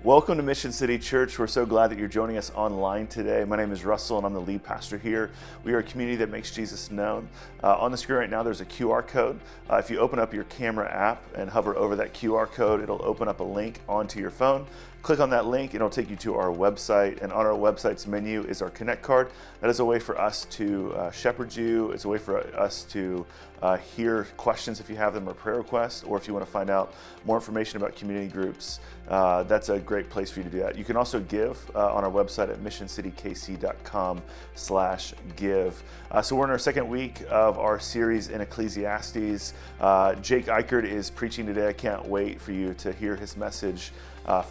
Welcome to Mission City Church. We're so glad that you're joining us online today. My name is Russell and I'm the lead pastor here. We are a community that makes Jesus known. On the screen right now there's a QR code. If you open up your camera app and hover over that QR code, it'll open up a link onto your phone. Click on that link and it'll take you to our website, and on our website's menu is our Connect card. That is a way for us to shepherd you. It's a way for us to hear questions if you have them, or prayer requests, or if you want to find out more information about community groups. That's a great place for you to do that. You can also give on our website at missioncitykc.com/give. So we're in our second week of our series in Ecclesiastes. Jake Ikerd is preaching today. I can't wait for you to hear his message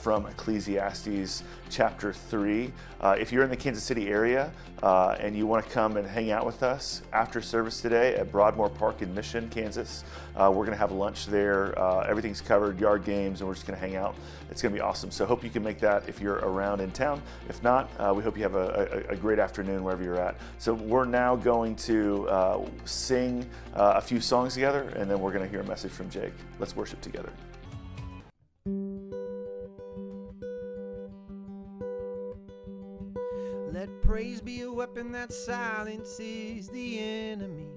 from Ecclesiastes chapter 3. If you're in the Kansas City area and you want to come and hang out with us after service today at Broadmoor Park in Mission, Kansas, we're going to have lunch there. Everything's covered, yard games, and we're just going to hang out. It's going to be awesome. So hope you can make that if you're around in town. If not, we hope you have a great afternoon wherever you're at. So we're now going to sing a few songs together, and then we're going to hear a message from Jake. Let's worship together. Let praise be a weapon that silences the enemy.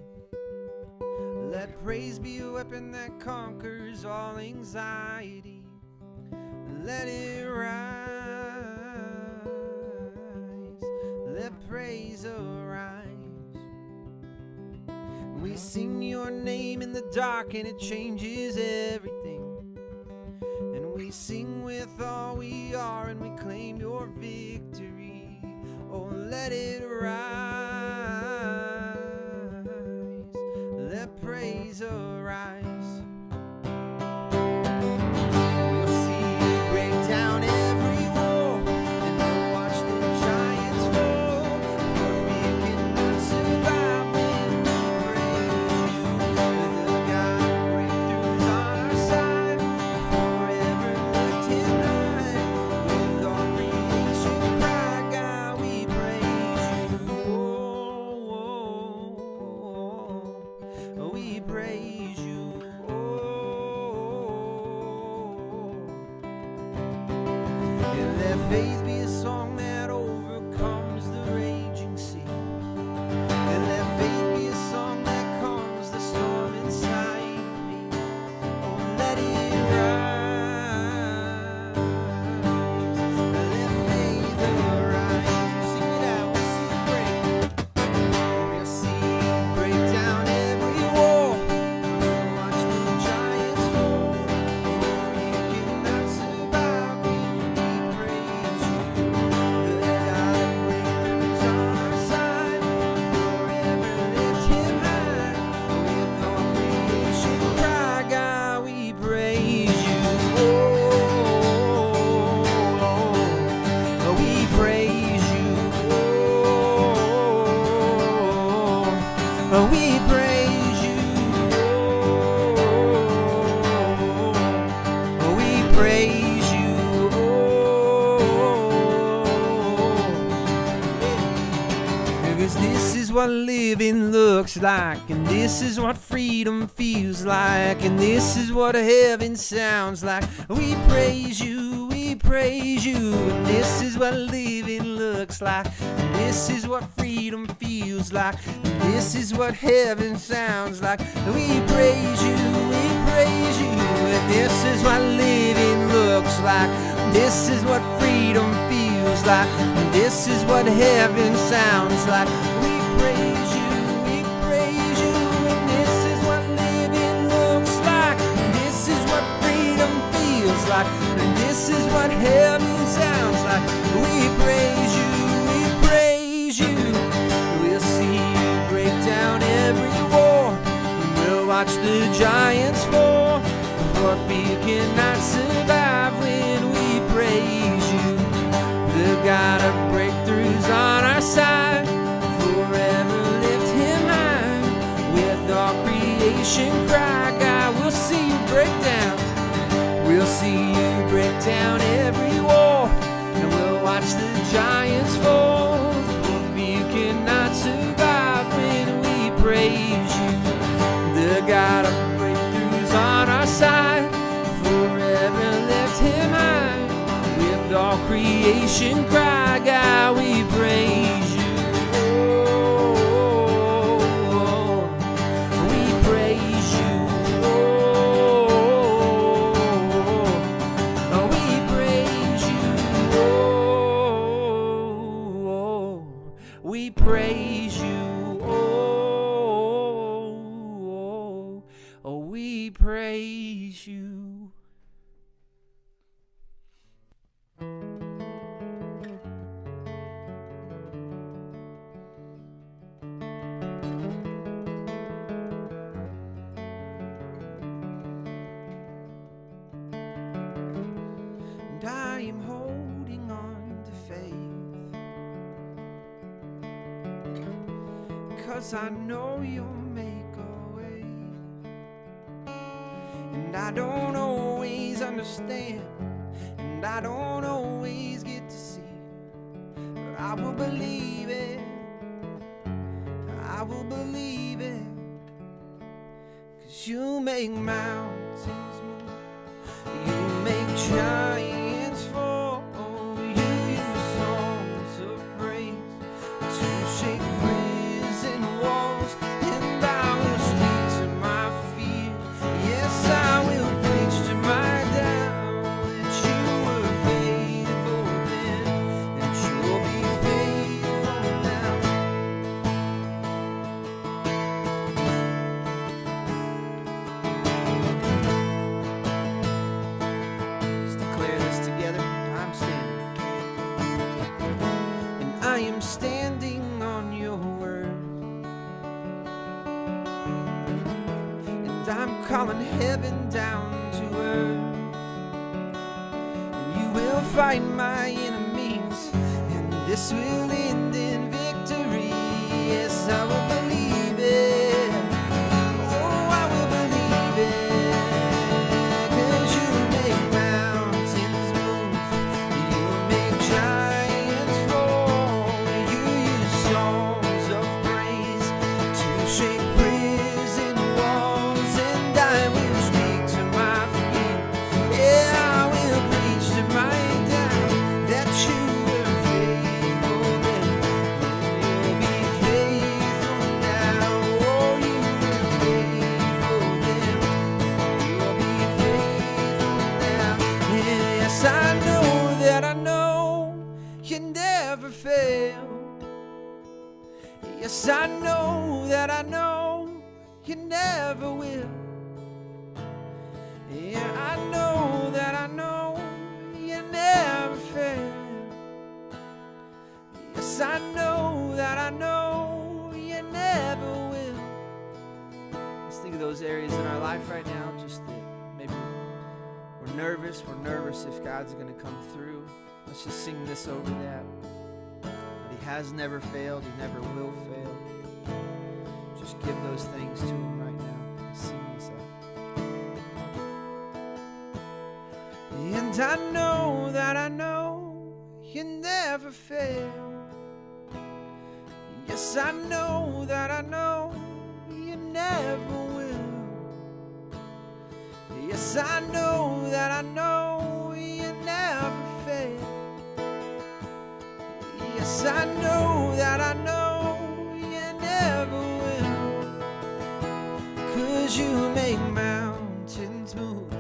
Let praise be a weapon that conquers all anxiety. Let it rise. Let praise arise. We sing your name in the dark and it changes everything. And we sing with all we are and we claim your victory. Oh, let it rise, let praise arise. We'll see you break down every wall, and we'll watch the giants fall, for fear cannot survive when we praise you. The God of breakthroughs on our side, forever lifted high, with all creation cry, God, we praise you, and let faith be a song that overcomes the raging sea, and let faith be a song that calms the storm inside me. Oh, let it rise, let faith arise. We'll sing it out, we'll see it break. We'll see it break down every wall. We praise you, we praise you, because this is what living looks like, and this is what freedom feels like, and this is what heaven sounds like. We praise you, we praise you, and this is what living looks like, and this is what freedom feels like, and this is what heaven sounds like. We praise you, and this is what living looks like, this is what freedom feels like, and this is what heaven sounds like. We praise you, and this is what living looks like, and this is what freedom feels like, and this is what heaven sounds like. We praise you, we'll see you break down every wall, and we'll watch the giants fall, for fear cannot survive when we praise you. The God of breakthroughs on our side, forever lift him high, with all creation cry, God, we'll see you break down. We'll see you break down every wall, and we'll watch the giants fall, for fear cannot survive when we praise you. The God of breakthroughs on our side, forever lift him high, with creation cry, God, we praise you. We praise you. We praise you. We praise you. We praise you. And I am holding on to faith, 'cause I know you'll make a way. And I don't always understand, and I don't always get to see, but I will believe it. I will believe it, 'cause you make mountains move, you make giants fall, you use songs of praise to shake prison walls. And I will speak to my fear, yes, I will preach to my doubt, that you were faithful then, and you'll be faithful now. Let's declare this together. I'm standing, and I am standing on your word, and I'm calling heaven down to earth, and you will fight my enemies, and this will end in victory. Yes, I will believe it. Oh, I will believe it, 'cause you make mountains move, you make giants fall, you use songs of praise to shake prison walls. And I will speak to my fear, yeah, I will preach to my doubt, that you were faithful then, and you'll be faithful now. Oh, you were faithful then, you'll be faithful now. Yes, I know that I know you never fail. Yes, I know that I know you never will. Yeah, I know that I know you never fail. Yes, I know that I know you never will. Let's think of those areas in our life right now, just that maybe we're nervous if God's going to come through. Let's just sing this over that. That He has never failed, He never will fail. Just give those things to Him right now. Sing this out. And I know that I know you never fail. Yes, I know that I know you never will. Yes, I know that I know you never fail. Yes, I know that I know you never will. 'Cause you make mountains move,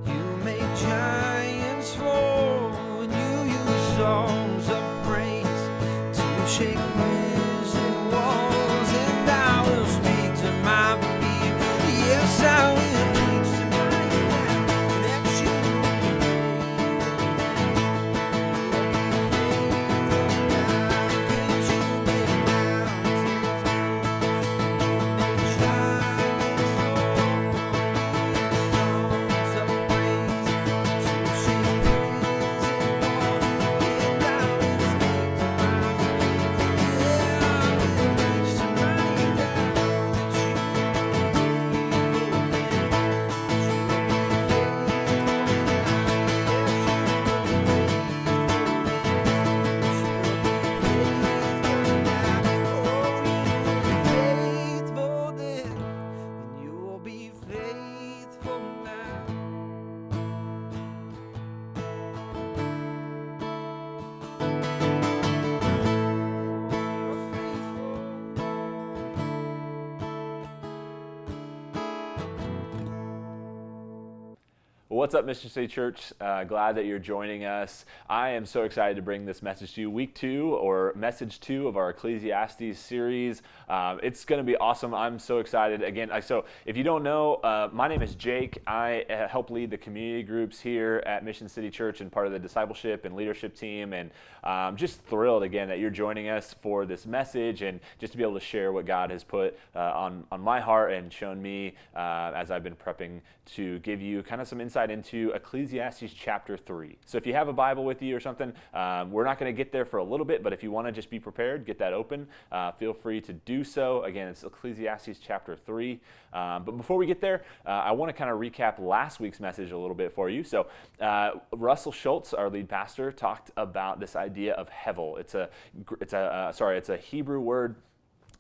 you make giants fall, and you use songs of praise to shake prison walls. And I will speak to my fear, yes, I will preach to my doubt, that you Well, what's up, Mission City Church? Glad that you're joining us. I am so excited to bring this message to you. Week 2, or message 2 of our Ecclesiastes series. It's going to be awesome. I'm so excited. Again, so if you don't know, my name is Jake. I help lead the community groups here at Mission City Church and part of the discipleship and leadership team. And just thrilled, again, that you're joining us for this message and just to be able to share what God has put on my heart and shown me as I've been prepping to give you kind of some insight into Ecclesiastes chapter 3. So if you have a Bible with you or something, we're not going to get there for a little bit, but if you want to just be prepared, get that open, feel free to do so. Again, it's Ecclesiastes chapter 3. But before we get there, I want to kind of recap last week's message a little bit for you. So Russell Schultz, our lead pastor, talked about this idea of hevel. It's a Hebrew word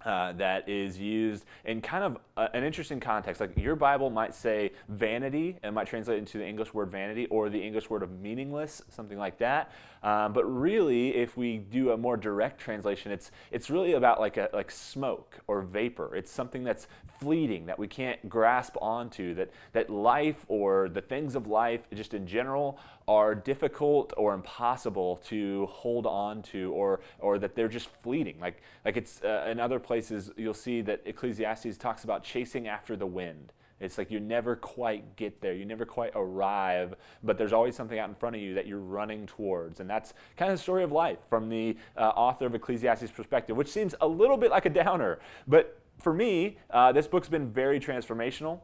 that is used in kind of an interesting context. Like your Bible might say vanity, and might translate into the English word vanity or the English word of meaningless, something like that. But really, if we do a more direct translation, it's really about like smoke or vapor. It's something that's fleeting, that we can't grasp onto, that life or the things of life just in general are difficult or impossible to hold on to, or that they're just fleeting. Like it's in other places you'll see that Ecclesiastes talks about chasing after the wind. It's like you never quite get there, you never quite arrive, but there's always something out in front of you that you're running towards. And that's kind of the story of life from the author of Ecclesiastes' perspective, which seems a little bit like a downer. But for me, this book's been very transformational.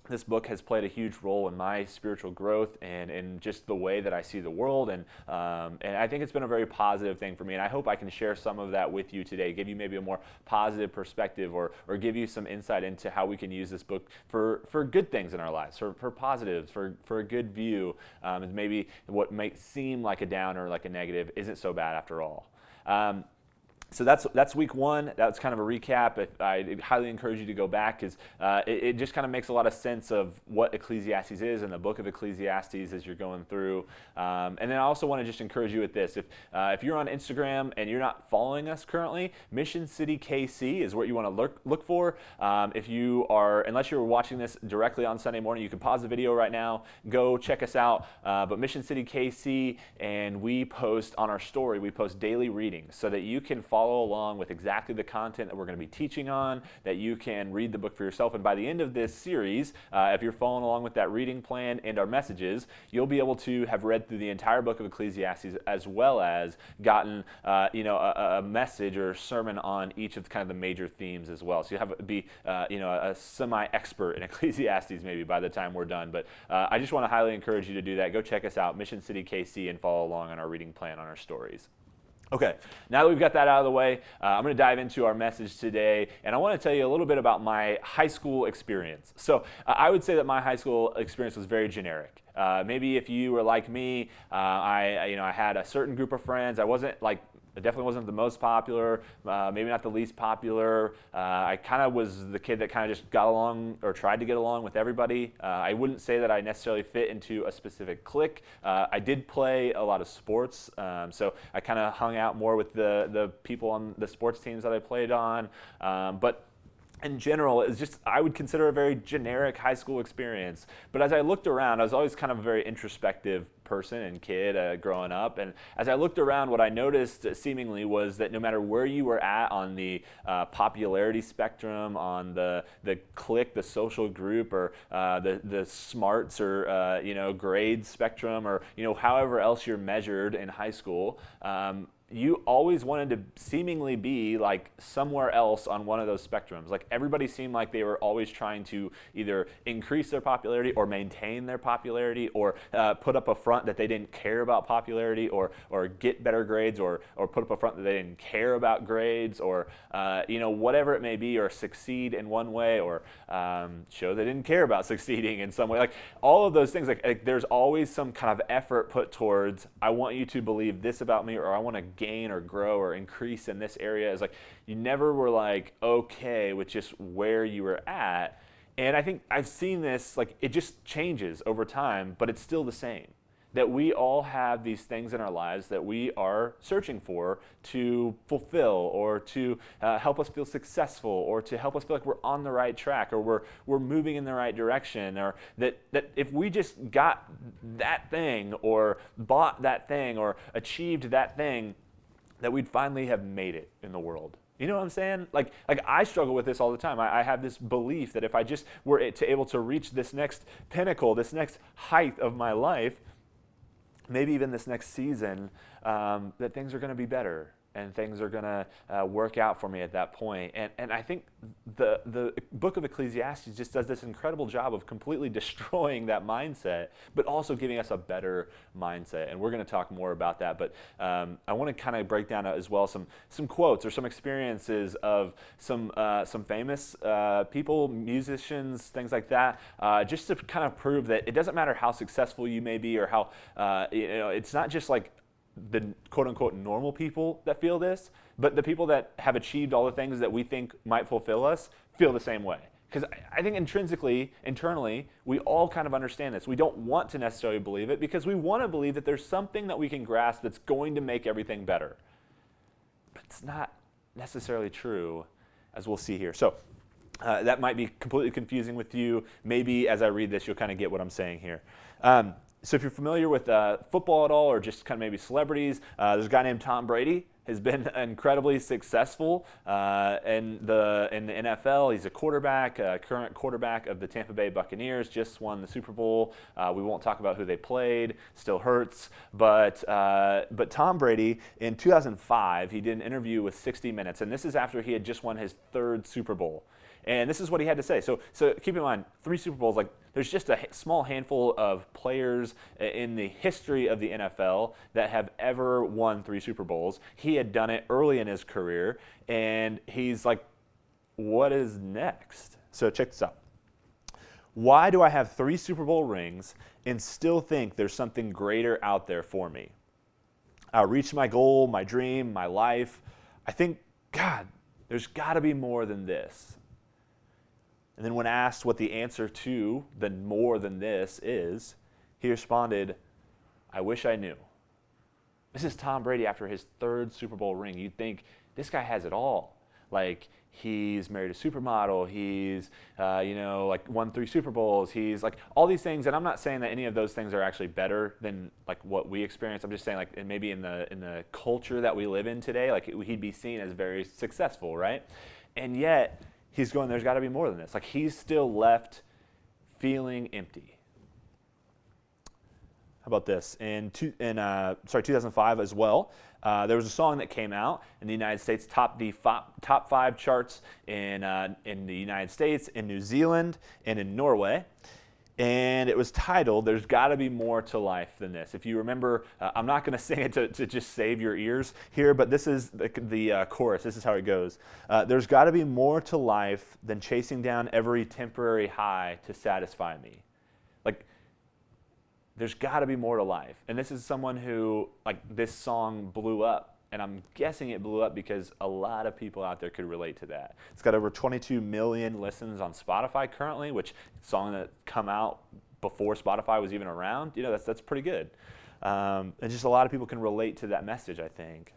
This book has played a huge role in my spiritual growth and in just the way that I see the world, and I think it's been a very positive thing for me, and I hope I can share some of that with you today, give you maybe a more positive perspective, or give you some insight into how we can use this book for good things in our lives, for positives, for a good view, and maybe what might seem like a downer, like a negative, isn't so bad after all. So that's week 1. That's kind of a recap. I highly encourage you to go back, because it just kind of makes a lot of sense of what Ecclesiastes is and the book of Ecclesiastes as you're going through. And then I also want to just encourage you with this. If you're on Instagram and you're not following us currently, Mission City KC is what you want to look for. If you are, unless you're watching this directly on Sunday morning, you can pause the video right now, go check us out. But Mission City KC, and we post on our story, we post daily readings so that you can follow along with exactly the content that we're going to be teaching on, that you can read the book for yourself. And by the end of this series, if you're following along with that reading plan and our messages, you'll be able to have read through the entire book of Ecclesiastes, as well as gotten a message or a sermon on each of kind of the major themes as well. So you be a semi-expert in Ecclesiastes maybe by the time we're done. But I just want to highly encourage you to do that. Go check us out, Mission City KC, and follow along on our reading plan on our stories. Okay, now that we've got that out of the way, I'm going to dive into our message today, and I want to tell you a little bit about my high school experience. So I would say that my high school experience was very generic. Maybe if you were like me, I had a certain group of friends. I definitely wasn't the most popular, maybe not the least popular. I kind of was the kid that kind of just got along or tried to get along with everybody. I wouldn't say that I necessarily fit into a specific clique. I did play a lot of sports, so I kind of hung out more with the people on the sports teams that I played on. But in general, it's just, I would consider a very generic high school experience. But as I looked around, I was always kind of a very introspective person and kid growing up. And as I looked around, what I noticed seemingly was that no matter where you were at on the popularity spectrum, on the clique, the social group, or the smarts or grades spectrum, or however else you're measured in high school, you always wanted to seemingly be like somewhere else on one of those spectrums. Like everybody seemed like they were always trying to either increase their popularity or maintain their popularity, or put up a front that they didn't care about popularity, or get better grades, or put up a front that they didn't care about grades, or whatever it may be, or succeed in one way, or show they didn't care about succeeding in some way. Like all of those things, like there's always some kind of effort put towards, I want you to believe this about me, or I want to gain or grow or increase in this area. Is like you never were like okay with just where you were at. And I think I've seen this, like it just changes over time, but it's still the same. that we all have these things in our lives that we are searching for to fulfill, or to help us feel successful, or to help us feel like we're on the right track, or we're moving in the right direction, or that if we just got that thing, or bought that thing, or achieved that thing, that we'd finally have made it in the world. You know what I'm saying? Like I struggle with this all the time. I have this belief that if I just were able to reach this next pinnacle, this next height of my life, maybe even this next season, that things are going to be better, and things are going to work out for me at that point. And I think the book of Ecclesiastes just does this incredible job of completely destroying that mindset, but also giving us a better mindset. And we're going to talk more about that. But I want to kind of break down as well some quotes or some experiences of some famous people, musicians, things like that, just to kind of prove that it doesn't matter how successful you may be, or how it's not just like the quote-unquote normal people that feel this, but the people that have achieved all the things that we think might fulfill us feel the same way. Because I think intrinsically, internally, we all kind of understand this. We don't want to necessarily believe it, because we want to believe that there's something that we can grasp that's going to make everything better. But it's not necessarily true, as we'll see here. So that might be completely confusing with you. Maybe as I read this, you'll kind of get what I'm saying here. So if you're familiar with football at all, or just kind of maybe celebrities, there's a guy named Tom Brady. Has been incredibly successful in the NFL. He's a quarterback, current quarterback of the Tampa Bay Buccaneers. Just won the Super Bowl. We won't talk about who they played. Still hurts. But Tom Brady, in 2005, he did an interview with 60 Minutes, and this is after he had just won his 3rd Super Bowl. And this is what he had to say. So keep in mind, 3 Super Bowls, like there's just a small handful of players in the history of the NFL that have ever won 3 Super Bowls. He had done it early in his career, and he's like, what is next? So check this out. Why do I have 3 Super Bowl rings and still think there's something greater out there for me? I reached my goal, my dream, my life. I think, God, there's got to be more than this. And then when asked what the answer to the more than this is, he responded, I wish I knew. This is Tom Brady after his 3rd Super Bowl ring. You'd think this guy has it all. Like, he's married a supermodel. He's, like won 3 Super Bowls. He's like all these things. And I'm not saying that any of those things are actually better than like what we experience. I'm just saying like maybe in the culture that we live in today, like he'd be seen as very successful, right? And yet, he's going, there's got to be more than this. Like, he's still left feeling empty. How about this? In 2005 as well, there was a song that came out in the United States, top 5 charts in the United States, in New Zealand, and in Norway. And it was titled, There's Gotta Be More to Life Than This. If you remember, I'm not going to sing it to just save your ears here, but this is the chorus. This is how it goes. There's got to be more to life than chasing down every temporary high to satisfy me. Like, there's got to be more to life. And this is someone who, like, this song blew up. And I'm guessing it blew up because a lot of people out there could relate to that. It's got over 22 million listens on Spotify currently, which is a song that come out before Spotify was even around. You know, that's pretty good. And just a lot of people can relate to that message, I think.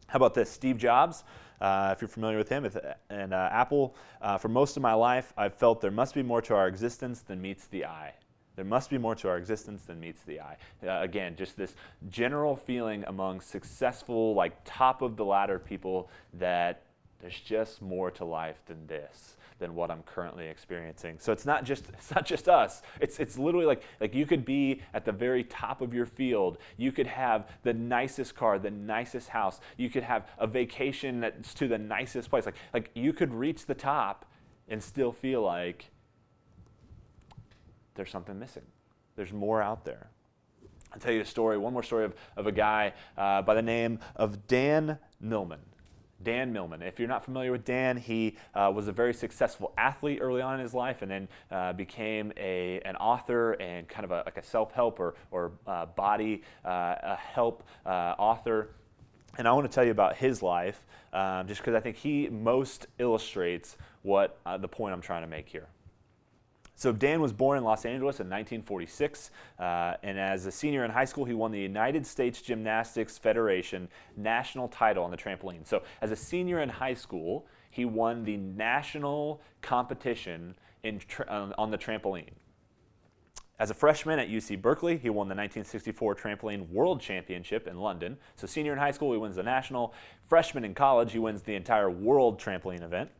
How about this? Steve Jobs, if you're familiar with him, and Apple. For most of my life, I've felt there must be more to our existence than meets the eye. There must be more to our existence than meets the eye. Again, just this general feeling among successful, like top of the ladder people that there's just more to life than this, than what I'm currently experiencing. So it's not just us. It's literally like you could be at the very top of your field. You could have the nicest car, the nicest house. You could have a vacation that's to the nicest place. Like you could reach the top and still feel like there's something missing. There's more out there. I'll tell you a story, one more story of a guy by the name of Dan Millman. Dan Millman. If you're not familiar with Dan, he was a very successful athlete early on in his life, and then became an author and kind of like a self-help or body help author. And I want to tell you about his life, just because I think he most illustrates what the point I'm trying to make here. So Dan was born in Los Angeles in 1946, and as a senior in high school, he won the United States Gymnastics Federation national title on the trampoline. So as a senior in high school, he won the national competition on the trampoline. As a freshman at UC Berkeley, he won the 1964 Trampoline World Championship in London. So senior in high school, he wins the national. Freshman in college, he wins the entire world trampoline event.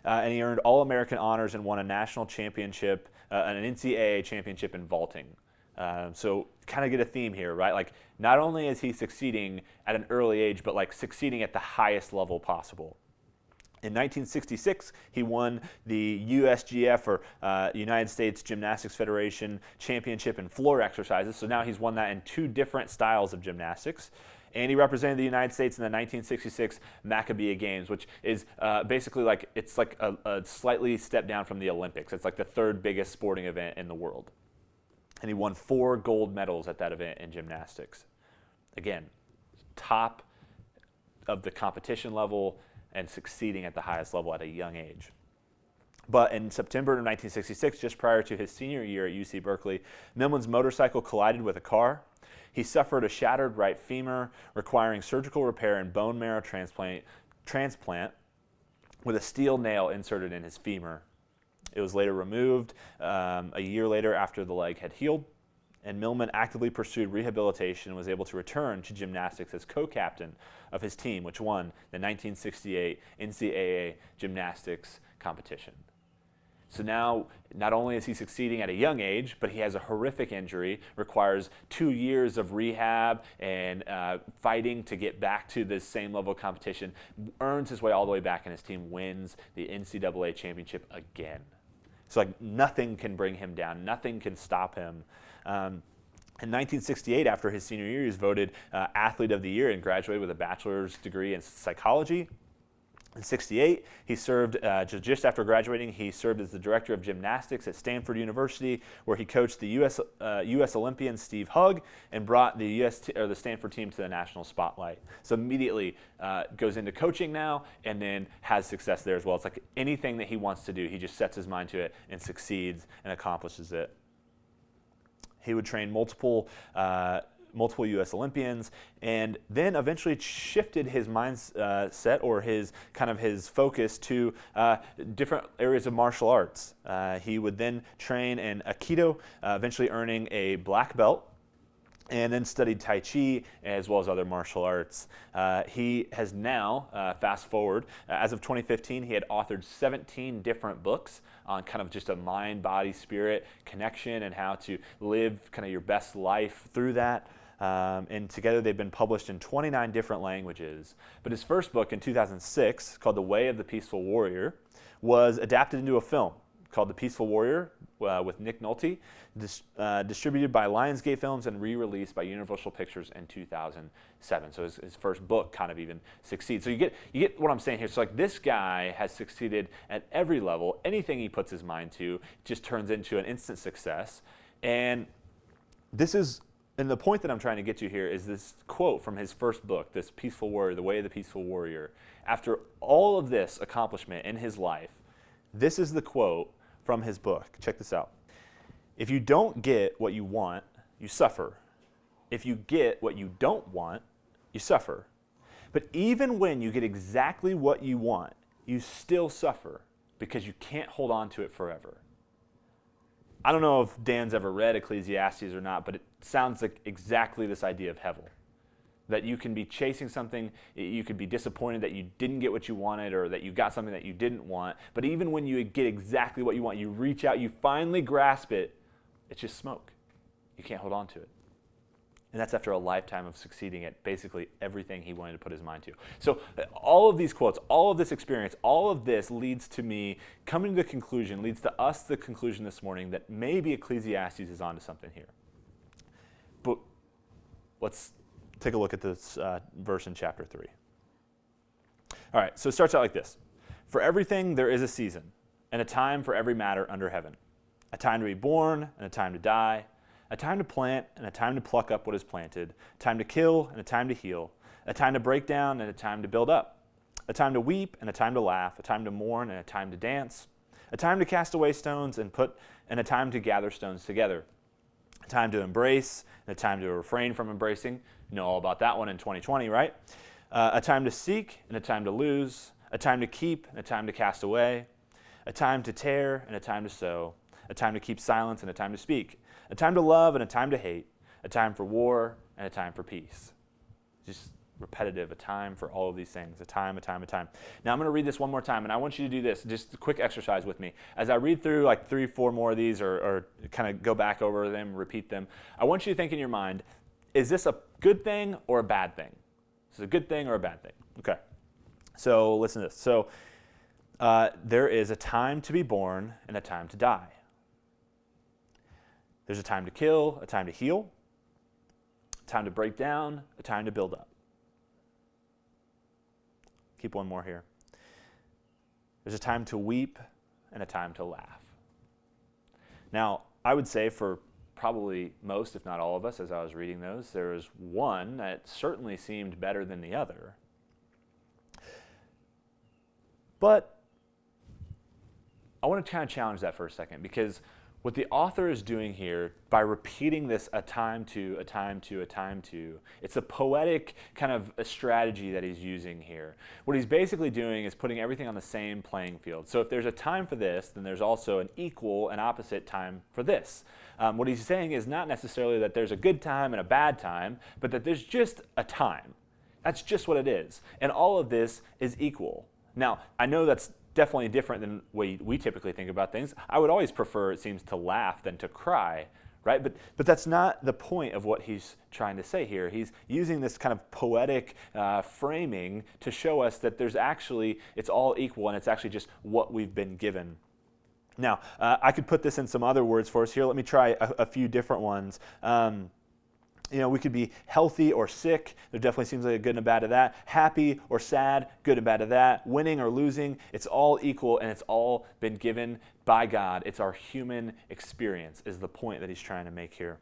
And he earned All-American honors and won a national championship, an NCAA championship in vaulting. So kind of get a theme here, right? Like, not only is he succeeding at an early age, but like succeeding at the highest level possible. In 1966, he won the USGF, or United States Gymnastics Federation Championship in floor exercises. So now he's won that in 2 different styles of gymnastics. And he represented the United States in the 1966 Maccabi Games, which is basically like, it's like a slightly step down from the Olympics. It's like the 3rd biggest sporting event in the world. And he won 4 gold medals at that event in gymnastics. Again, top of the competition level and succeeding at the highest level at a young age. But in September of 1966, just prior to his senior year at UC Berkeley, Milman's motorcycle collided with a car. He suffered a shattered right femur, requiring surgical repair and bone marrow transplant with a steel nail inserted in his femur. It was later removed a year later after the leg had healed, and Milman actively pursued rehabilitation and was able to return to gymnastics as co-captain of his team, which won the 1968 NCAA gymnastics competition. So now, not only is he succeeding at a young age, but he has a horrific injury, requires 2 years of rehab and fighting to get back to this same level of competition, earns his way all the way back, and his team wins the NCAA championship again. So like, nothing can bring him down, nothing can stop him. In 1968, after his senior year, he was voted Athlete of the Year and graduated with a bachelor's degree in psychology. In 1968, he served, just after graduating, he served as the director of gymnastics at Stanford University, where he coached the U.S. Olympian Steve Hugg and brought the Stanford team to the national spotlight. So immediately goes into coaching now, and then has success there as well. It's like anything that he wants to do, he just sets his mind to it and succeeds and accomplishes it. He would train multiple U.S. Olympians, and then eventually shifted his mindset or his focus to different areas of martial arts. He would then train in Aikido, eventually earning a black belt, and then studied Tai Chi as well as other martial arts. He has now, fast forward, as of 2015, he had authored 17 different books on kind of just a mind, body, spirit connection and how to live kind of your best life through that. And together they've been published in 29 different languages. But his first book in 2006, called The Way of the Peaceful Warrior, was adapted into a film called The Peaceful Warrior with Nick Nolte, distributed by Lionsgate Films and re-released by Universal Pictures in 2007. So his first book kind of even succeeds. So you get what I'm saying here. So like, this guy has succeeded at every level. Anything he puts his mind to just turns into an instant success. And the point that I'm trying to get to here is this quote from his first book, this Peaceful Warrior, The Way of the Peaceful Warrior. After all of this accomplishment in his life, this is the quote from his book. Check this out. If you don't get what you want, you suffer. If you get what you don't want, you suffer. But even when you get exactly what you want, you still suffer because you can't hold on to it forever. I don't know if Dan's ever read Ecclesiastes or not, but it sounds like exactly this idea of hevel. That you can be chasing something, you could be disappointed that you didn't get what you wanted or that you got something that you didn't want, but even when you get exactly what you want, you reach out, you finally grasp it, it's just smoke. You can't hold on to it. And that's after a lifetime of succeeding at basically everything he wanted to put his mind to. So all of these quotes, all of this experience, all of this leads to me coming to the conclusion, leads to us the conclusion this morning that maybe Ecclesiastes is onto something here. But let's take a look at this verse in chapter 3. All right, so it starts out like this. For everything there is a season, and a time for every matter under heaven. A time to be born, and a time to die. A time to plant, and a time to pluck up what is planted. A time to kill, and a time to heal. A time to break down, and a time to build up. A time to weep, and a time to laugh. A time to mourn, and a time to dance. a time to cast away stones and a time to gather stones together, a time to embrace and a time to refrain from embracing. You know all about that one in 2020, right? A time to seek and a time to lose, a time to keep and a time to cast away, a time to tear and a time to sow, a time to keep silence and a time to speak, a time to love and a time to hate, a time for war and a time for peace. Just repetitive, a time for all of these things, a time, a time, a time. Now I'm going to read this one more time, and I want you to do this, just a quick exercise with me. As I read through like 3, 4 more of these or kind of go back over them, repeat them, I want you to think in your mind, is this a good thing or a bad thing? Is it a good thing or a bad thing? Okay. So listen to this. So there is a time to be born and a time to die. There's a time to kill, a time to heal, a time to break down, a time to build up. Keep one more here. There's a time to weep and a time to laugh. Now, I would say for probably most, if not all of us, as I was reading those, there was one that certainly seemed better than the other. But I want to kind of challenge that for a second, because what the author is doing here by repeating this a time to, a time to, a time to, it's a poetic kind of a strategy that he's using here. What he's basically doing is putting everything on the same playing field. So if there's a time for this, then there's also an equal and opposite time for this. What he's saying is not necessarily that there's a good time and a bad time, but that there's just a time. That's just what it is. And all of this is equal. Now, I know that's definitely different than the way we typically think about things. I would always prefer, it seems, to laugh than to cry, right? But that's not the point of what he's trying to say here. He's using this kind of poetic framing to show us that there's actually, it's all equal, and it's actually just what we've been given. Now, I could put this in some other words for us here. Let me try a few different ones. We could be healthy or sick. There definitely seems like a good and a bad of that. Happy or sad, good and bad of that. Winning or losing, it's all equal, and it's all been given by God. It's our human experience is the point that he's trying to make here.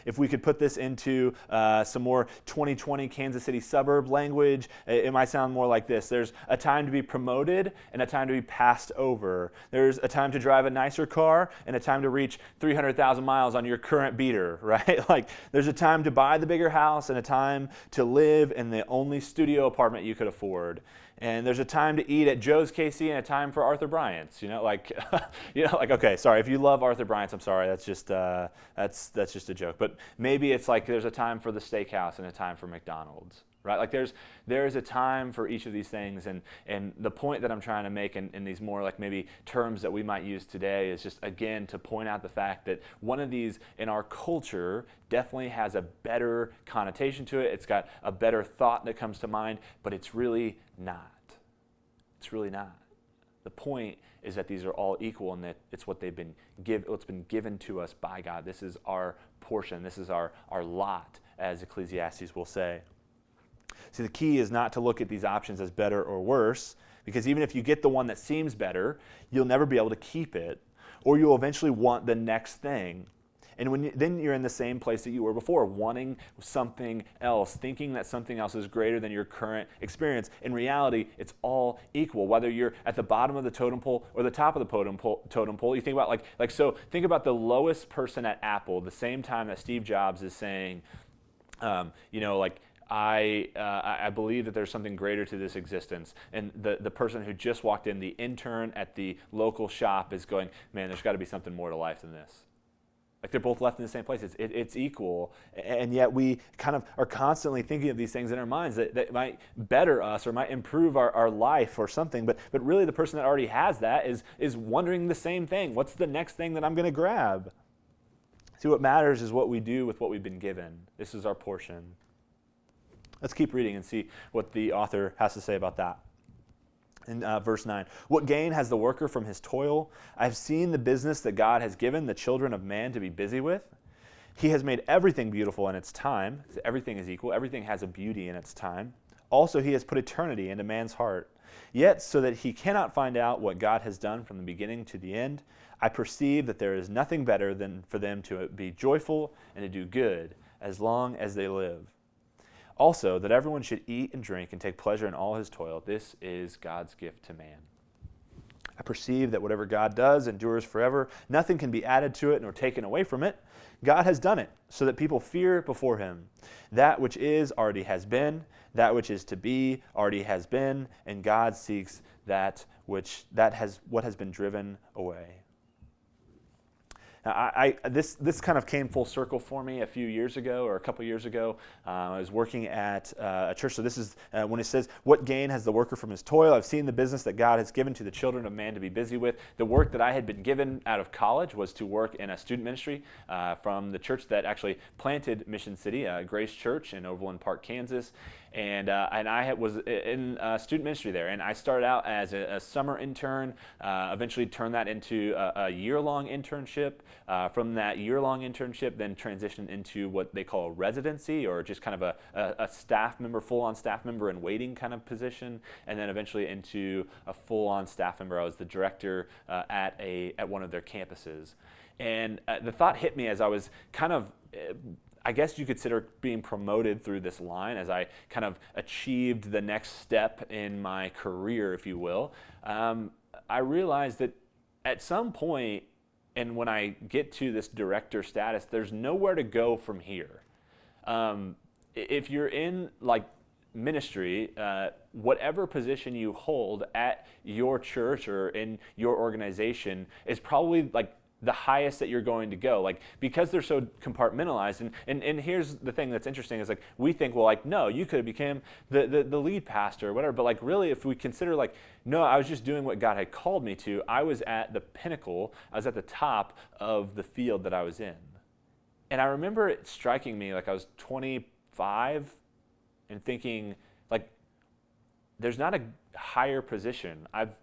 If we could put this into some more 2020 Kansas City suburb language, it might sound more like this. There's a time to be promoted and a time to be passed over. There's a time to drive a nicer car and a time to reach 300,000 miles on your current beater, right? Like there's a time to buy the bigger house and a time to live in the only studio apartment you could afford. And there's a time to eat at Joe's KC and a time for Arthur Bryant's. Okay, sorry, if you love Arthur Bryant's, I'm sorry, that's just a joke. But maybe it's like there's a time for the steakhouse and a time for McDonald's, right? Like there's a time for each of these things, and the point that I'm trying to make in these more like maybe terms that we might use today is just again to point out the fact that one of these in our culture definitely has a better connotation to it. It's got a better thought that comes to mind, but it's really not. It's really not. The point is that these are all equal and that it's what's been given to us by God. This is our portion. This is our lot, as Ecclesiastes will say. See, the key is not to look at these options as better or worse, because even if you get the one that seems better, you'll never be able to keep it, or you'll eventually want the next thing. And then you're in the same place that you were before, wanting something else, thinking that something else is greater than your current experience. In reality, it's all equal. Whether you're at the bottom of the totem pole or the top of the totem pole, you think about think about the lowest person at Apple, the same time that Steve Jobs is saying, I believe that there's something greater to this existence. And the person who just walked in, the intern at the local shop, is going, man, there's got to be something more to life than this. Like they're both left in the same place. It's equal, and yet we kind of are constantly thinking of these things in our minds that might better us or might improve our life or something. But really the person that already has that is wondering the same thing. What's the next thing that I'm going to grab? See, what matters is what we do with what we've been given. This is our portion. Let's keep reading and see what the author has to say about that. In verse 9, what gain has the worker from his toil? I have seen the business that God has given the children of man to be busy with. He has made everything beautiful in its time. Everything is equal. Everything has a beauty in its time. Also, he has put eternity into man's heart. Yet, so that he cannot find out what God has done from the beginning to the end, I perceive that there is nothing better than for them to be joyful and to do good as long as they live. Also, that everyone should eat and drink and take pleasure in all his toil. This is God's gift to man. I perceive that whatever God does endures forever. Nothing can be added to it nor taken away from it. God has done it so that people fear before him. That which is already has been. That which is to be already has been. And God seeks what has been driven away. Now, this kind of came full circle for me a few years ago, or a couple years ago. I was working at a church. So this is when it says, "What gain has the worker from his toil? I've seen the business that God has given to the children of man to be busy with." The work that I had been given out of college was to work in a student ministry from the church that actually planted Mission City, Grace Church in Overland Park, Kansas. And I was in student ministry there, and I started out as a summer intern, eventually turned that into a year-long internship. From that year-long internship, then transitioned into what they call a residency, or just kind of a staff member, full-on staff member in waiting kind of position, and then eventually into a full-on staff member. I was the director at one of their campuses. And the thought hit me as I was kind of I guess you could consider being promoted through this line as I kind of achieved the next step in my career, if you will. I realized that at some point, and when I get to this director status, there's nowhere to go from here. If you're in like ministry, whatever position you hold at your church or in your organization is probably like the highest that you're going to go, like, because they're so compartmentalized. And here's the thing that's interesting is, like, we think, well, like, no, you could have become the lead pastor or whatever, but like really if we consider, like, no, I was just doing what God had called me to. I was at the pinnacle, I was at the top of the field that I was in. And I remember it striking me, like, I was 25 and thinking, like, there's not a higher position. I've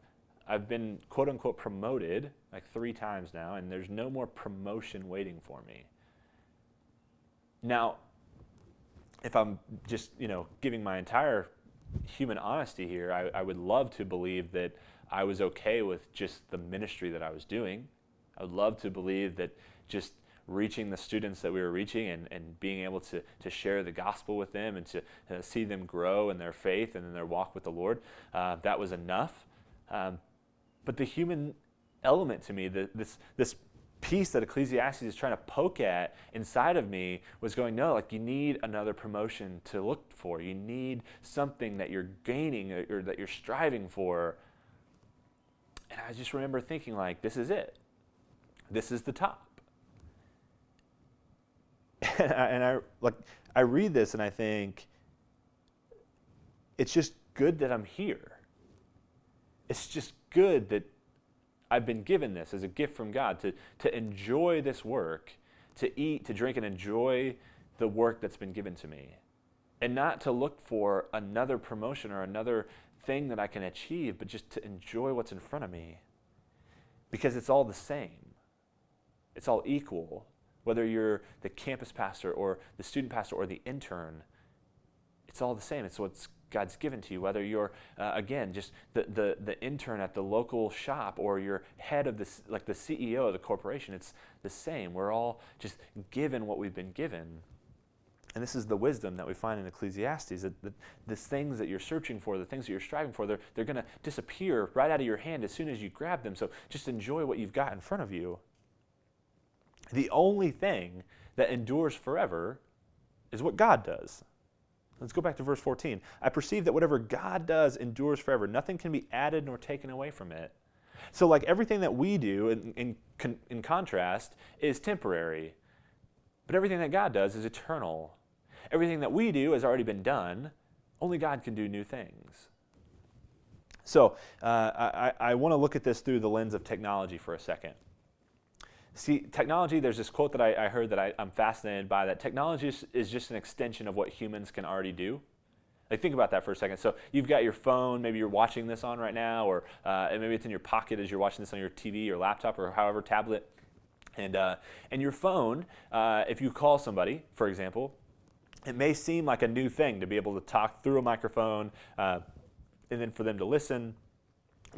been quote unquote promoted like 3 times now, and there's no more promotion waiting for me. Now, if I'm just, giving my entire human honesty here, I would love to believe that I was okay with just the ministry that I was doing. I would love to believe that just reaching the students that we were reaching and being able to share the gospel with them and to see them grow in their faith and in their walk with the Lord, that was enough. But the human element to me, this piece that Ecclesiastes is trying to poke at inside of me was going, no, like, you need another promotion to look for. You need something that you're gaining or that you're striving for. And I just remember thinking, like, this is it. This is the top. And I read this and I think, it's just good that I'm here. It's just good that I've been given this as a gift from God to enjoy this work, to eat, to drink, and enjoy the work that's been given to me. And not to look for another promotion or another thing that I can achieve, but just to enjoy what's in front of me. Because it's all the same. It's all equal. Whether you're the campus pastor or the student pastor or the intern, it's all the same. It's what's God's given to you, whether you're, again, just the intern at the local shop or you're head of this, like the CEO of the corporation. It's the same. We're all just given what we've been given. And this is the wisdom that we find in Ecclesiastes, that the things that you're searching for, the things that you're striving for, they're going to disappear right out of your hand as soon as you grab them. So just enjoy what you've got in front of you. The only thing that endures forever is what God does. Let's go back to verse 14. I perceive that whatever God does endures forever. Nothing can be added nor taken away from it. So like everything that we do, in contrast, is temporary. But everything that God does is eternal. Everything that we do has already been done. Only God can do new things. So I want to look at this through the lens of technology for a second. See, technology, there's this quote that I heard that I'm fascinated by, that technology is just an extension of what humans can already do. Like, think about that for a second. So you've got your phone, maybe you're watching this on right now, or and maybe it's in your pocket as you're watching this on your TV or laptop or however, tablet. And your phone, if you call somebody, for example, it may seem like a new thing to be able to talk through a microphone and then for them to listen.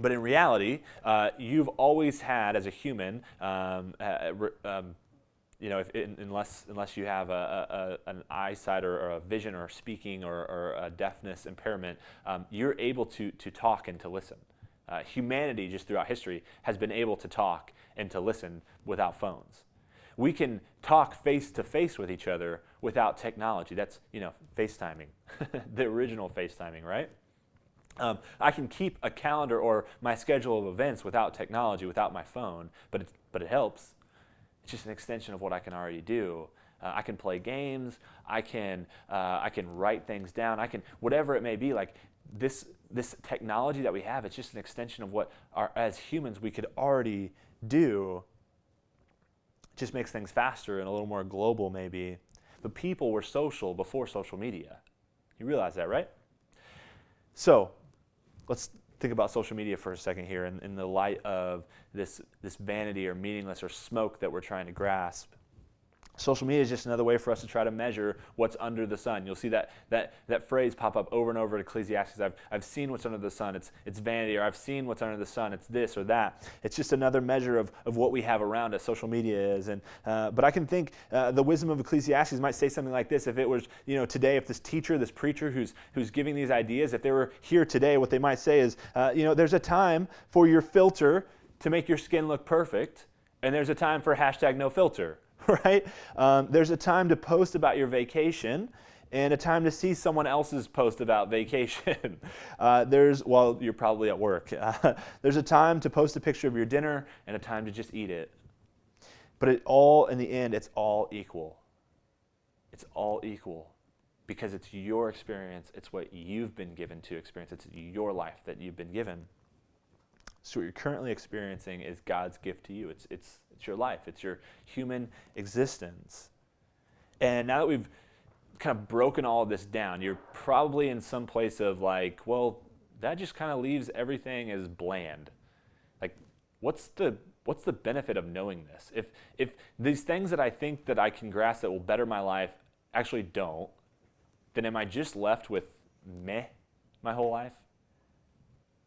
But in reality, you've always had, as a human, unless you have an eyesight or a vision or speaking or a deafness impairment, you're able to talk and to listen. Humanity, just throughout history, has been able to talk and to listen without phones. We can talk face to face with each other without technology. That's, FaceTiming, the original FaceTiming, right? I can keep a calendar or my schedule of events without technology, without my phone, but it helps. It's just an extension of what I can already do. I can play games. I can write things down. I can, whatever it may be. Like this technology that we have, it's just an extension of what as humans we could already do. It just makes things faster and a little more global, maybe. But people were social before social media. You realize that, right? So let's think about social media for a second here in the light of this vanity or meaningless or smoke that we're trying to grasp. Social media is just another way for us to try to measure what's under the sun. You'll see that phrase pop up over and over in Ecclesiastes. I've seen what's under the sun. It's vanity, or I've seen what's under the sun. It's this or that. It's just another measure of what we have around us. Social media is, but I can think the wisdom of Ecclesiastes might say something like this. If it was today, if this teacher, this preacher who's giving these ideas, if they were here today, what they might say is, there's a time for your filter to make your skin look perfect, and there's a time for #NoFilter. Right? There's a time to post about your vacation and a time to see someone else's post about vacation. You're probably at work. There's a time to post a picture of your dinner and a time to just eat it. But in the end, it's all equal. It's all equal because it's your experience. It's what you've been given to experience. It's your life that you've been given. So what you're currently experiencing is God's gift to you. It's your life. It's your human existence. And now that we've kind of broken all of this down, you're probably in some place of like, well, that just kind of leaves everything as bland. Like, what's the benefit of knowing this? If these things that I think that I can grasp that will better my life actually don't, then am I just left with meh my whole life?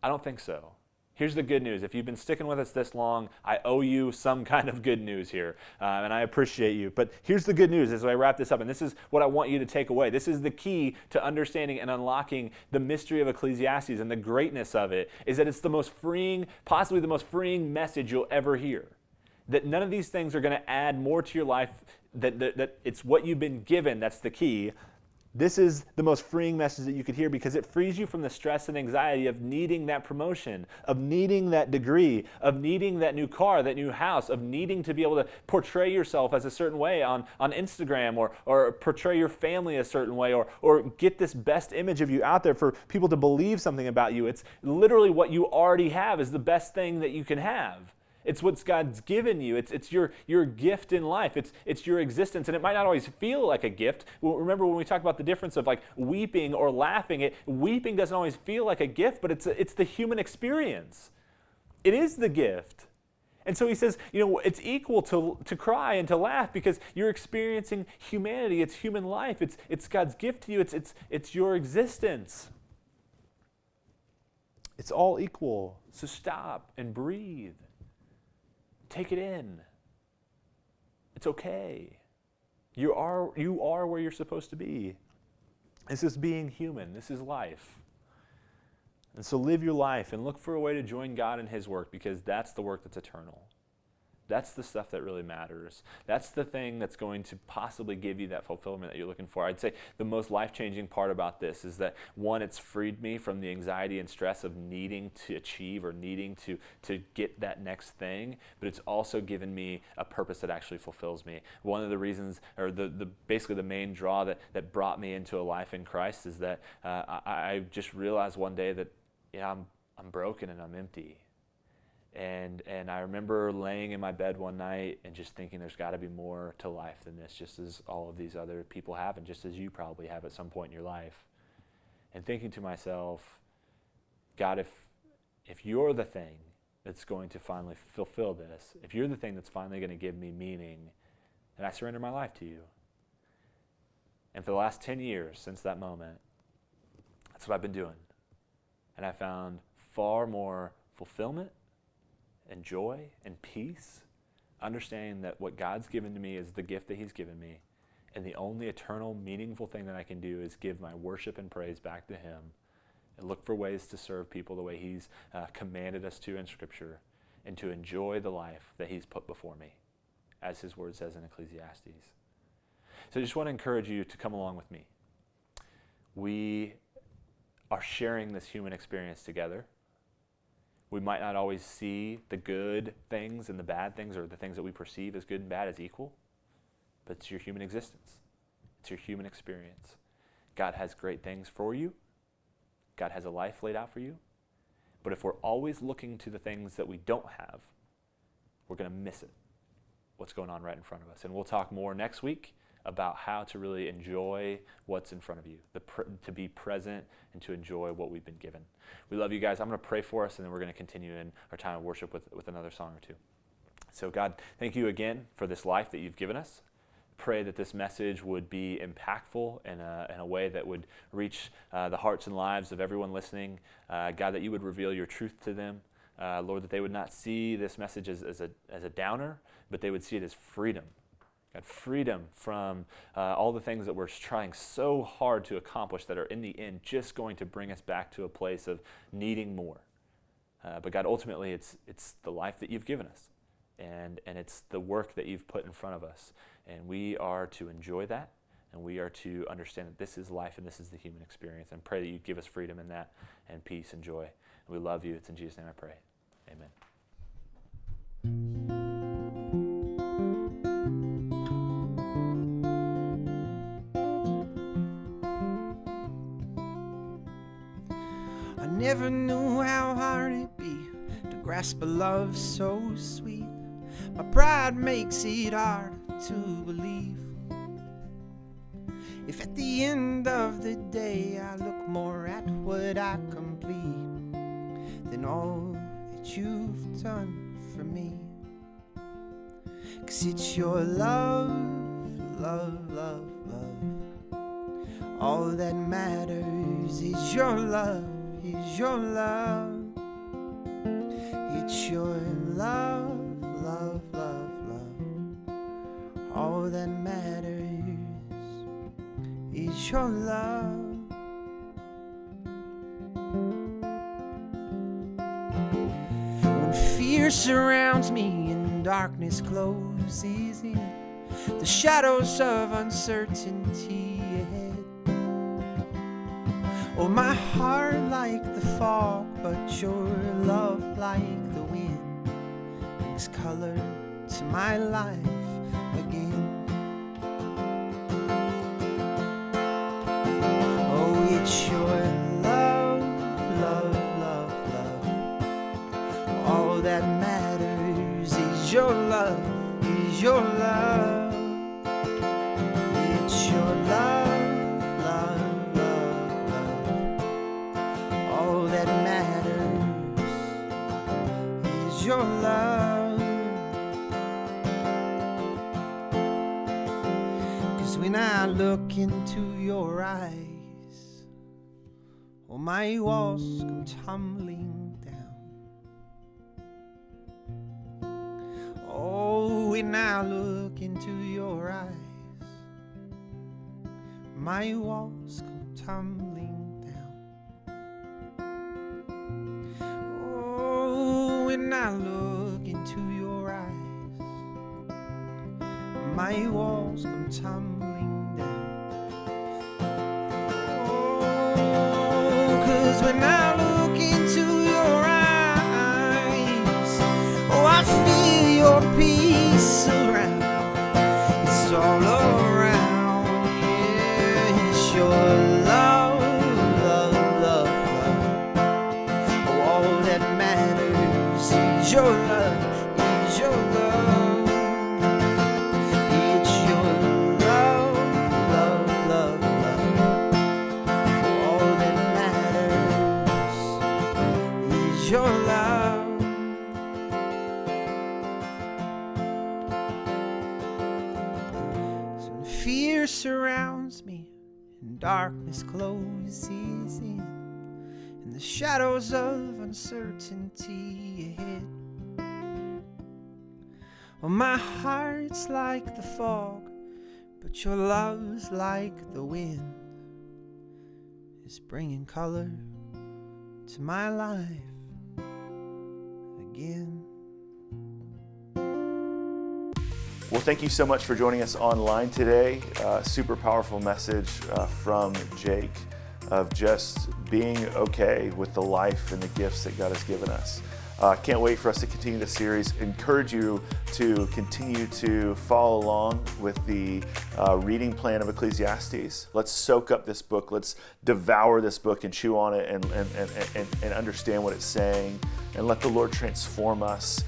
I don't think so. Here's the good news. If you've been sticking with us this long, I owe you some kind of good news here, and I appreciate you. But here's the good news as I wrap this up, and this is what I want you to take away. This is the key to understanding and unlocking the mystery of Ecclesiastes and the greatness of it, is that it's the most freeing, possibly the most freeing message you'll ever hear. That none of these things are going to add more to your life, that it's what you've been given that's the key. This is the most freeing message that you could hear because it frees you from the stress and anxiety of needing that promotion, of needing that degree, of needing that new car, that new house, of needing to be able to portray yourself as a certain way on Instagram or portray your family a certain way or get this best image of you out there for people to believe something about you. It's literally what you already have is the best thing that you can have. It's what God's given you. It's your gift in life. It's your existence. And it might not always feel like a gift. Remember when we talk about the difference of like weeping or laughing, weeping doesn't always feel like a gift, but it's the human experience. It is the gift. And so he says, it's equal to cry and to laugh because you're experiencing humanity. It's human life. It's God's gift to you. It's your existence. It's all equal. So stop and breathe. Take it in. It's okay. You are where you're supposed to be. This is being human. This is life. And so live your life and look for a way to join God in His work because that's the work that's eternal. That's the stuff that really matters. That's the thing that's going to possibly give you that fulfillment that you're looking for. I'd say the most life-changing part about this is that, one, it's freed me from the anxiety and stress of needing to achieve or needing to get that next thing, but it's also given me a purpose that actually fulfills me. One of the reasons, or basically the main draw that brought me into a life in Christ is that I just realized one day that I'm broken and I'm empty. And I remember laying in my bed one night and just thinking there's got to be more to life than this, just as all of these other people have and just as you probably have at some point in your life. And thinking to myself, God, if you're the thing that's going to finally fulfill this, if you're the thing that's finally going to give me meaning, then I surrender my life to you. And for the last 10 years since that moment, that's what I've been doing. And I found far more fulfillment and joy and peace, understanding that what God's given to me is the gift that He's given me, and the only eternal, meaningful thing that I can do is give my worship and praise back to Him and look for ways to serve people the way He's commanded us to in Scripture, and to enjoy the life that He's put before me, as His Word says in Ecclesiastes. So I just want to encourage you to come along with me. We are sharing this human experience together. We might not always see the good things and the bad things, or the things that we perceive as good and bad, as equal, but it's your human existence. It's your human experience. God has great things for you. God has a life laid out for you. But if we're always looking to the things that we don't have, we're going to miss it, what's going on right in front of us. And we'll talk more next week about how to really enjoy what's in front of you, to be present and to enjoy what we've been given. We love you guys. I'm going to pray for us, and then we're going to continue in our time of worship with another song or two. So God, thank you again for this life that you've given us. Pray that this message would be impactful in a way that would reach the hearts and lives of everyone listening. God, that you would reveal your truth to them. Lord, that they would not see this message as a downer, but they would see it as freedom. God, freedom from all the things that we're trying so hard to accomplish that are in the end just going to bring us back to a place of needing more. But God, ultimately, it's the life that you've given us, and it's the work that you've put in front of us. And we are to enjoy that, and we are to understand that this is life and this is the human experience, and pray that you give us freedom in that, and peace and joy. And we love you. It's in Jesus' name I pray. Amen. I never knew how hard it'd be to grasp a love so sweet. My pride makes it hard to believe. If at the end of the day I look more at what I complete than all that you've done for me. 'Cause it's your love, love, love, love. All that matters is your love, is your love. It's your love, love, love, love. All that matters is your love. When fear surrounds me and darkness closes in, the shadows of uncertainty ahead. Oh, my heart like the fog, but your love like the wind brings color to my life again. Oh, it's your love, love, love, love. All that matters is your love, is your love. It's your love, love, love, love. All that matters is your love. 'Cause when I look into your eyes, all my walls come tumbling down. Oh, when I look into your eyes, my walls come tumbling down. Oh, when I look into your eyes, my walls come tumbling down. Oh, 'cause when I look into your eyes, oh, I feel your peace around. It's all around. Yeah, it's your love, love, love, love. Oh, all that matters is your love, is your love. It's your love, love, love, love. Oh, all that matters is your love. So when fear surrounds me and darkness closes in, and the shadows of uncertainty ahead, well, my heart's like the fog, but your love's like the wind. It's bringing color to my life again. Well, thank you so much for joining us online today. Super powerful message from Jake of just being okay with the life and the gifts that God has given us. Can't wait for us to continue the series. Encourage you to continue to follow along with the reading plan of Ecclesiastes. Let's soak up this book. Let's devour this book and chew on it and understand what it's saying. And let the Lord transform us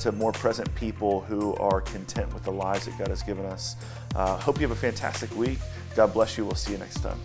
to more present people who are content with the lives that God has given us. Hope you have a fantastic week. God bless you. We'll see you next time.